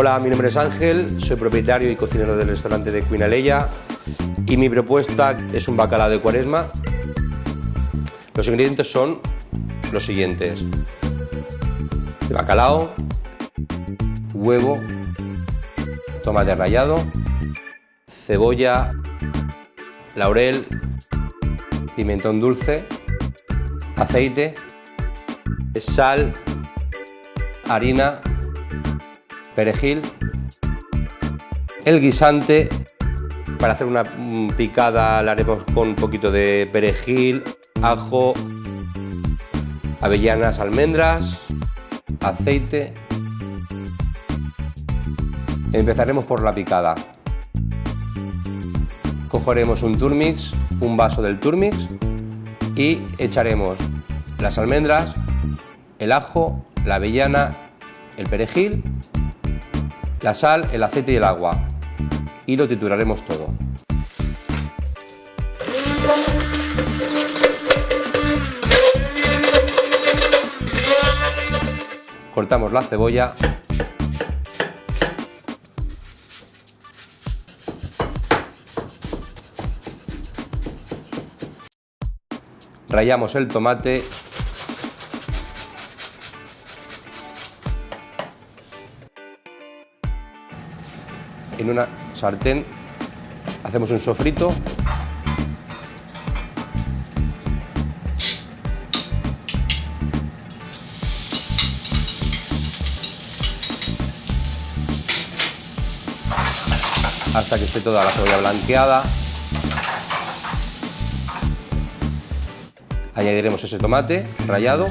Hola, mi nombre es Ángel, soy propietario y cocinero del restaurante de Cuina Leia y mi propuesta es un bacalao de Cuaresma. Los ingredientes son los siguientes: bacalao, huevo, tomate rallado, cebolla, laurel, pimentón dulce, aceite, sal, harina, perejil. El guisante, para hacer una picada la haremos con un poquito de perejil, ajo, avellanas, almendras, aceite. Empezaremos por la picada. Cogeremos un turmix, un vaso del turmix, y echaremos las almendras, el ajo, la avellana, el perejil, la sal, el aceite y el agua, y lo trituraremos todo. Cortamos la cebolla. Rallamos el tomate. En una sartén hacemos un sofrito. Hasta que esté toda la cebolla blanqueada. Añadiremos ese tomate rallado.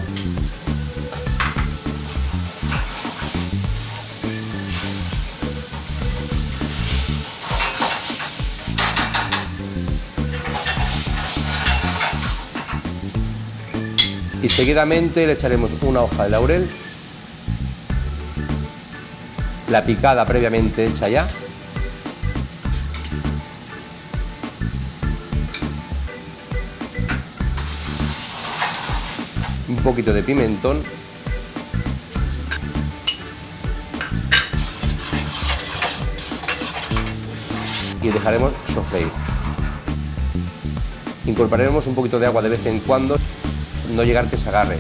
Y seguidamente le echaremos una hoja de laurel, la picada previamente hecha ya, un poquito de pimentón y dejaremos sofreír. Incorporaremos un poquito de agua de vez en cuando, no llegar que se agarre.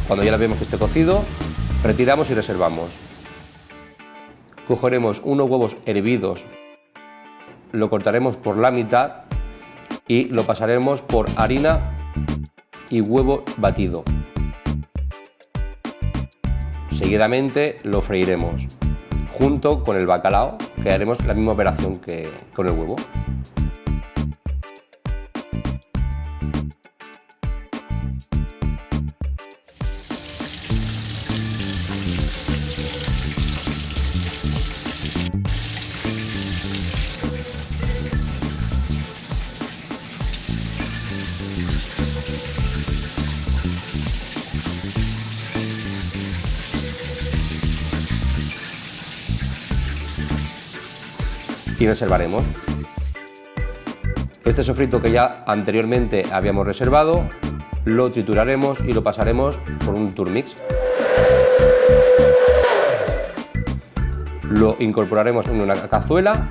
Cuando ya vemos que esté cocido, retiramos y reservamos. Cogeremos unos huevos hervidos, lo cortaremos por la mitad y lo pasaremos por harina y huevo batido. Seguidamente lo freiremos junto con el bacalao, que haremos la misma operación que con el huevo. Y reservaremos. Este sofrito que ya anteriormente habíamos reservado, lo trituraremos y lo pasaremos por un turmix. Lo incorporaremos en una cazuela.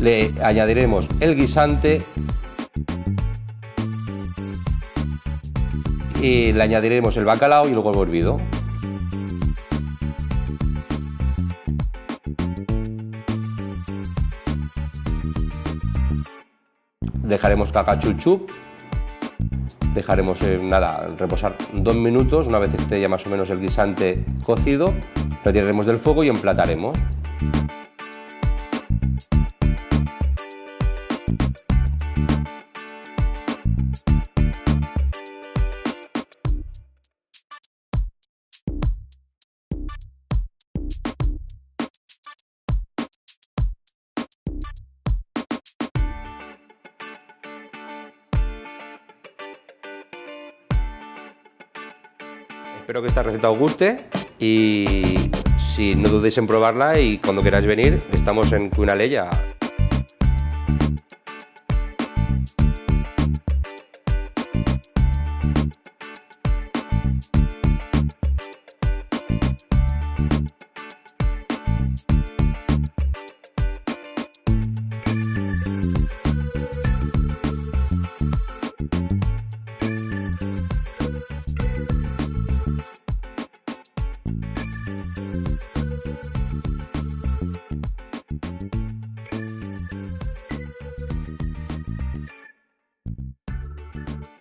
Le añadiremos el guisante y le añadiremos el bacalao y el huevo hervido. Dejaremos cacachuchup, dejaremos reposar 2 minutos. Una vez esté ya más o menos el guisante cocido, retiraremos del fuego y emplataremos. Espero que esta receta os guste y si no dudéis en probarla, y cuando queráis venir estamos en Cuina Leia. Bye.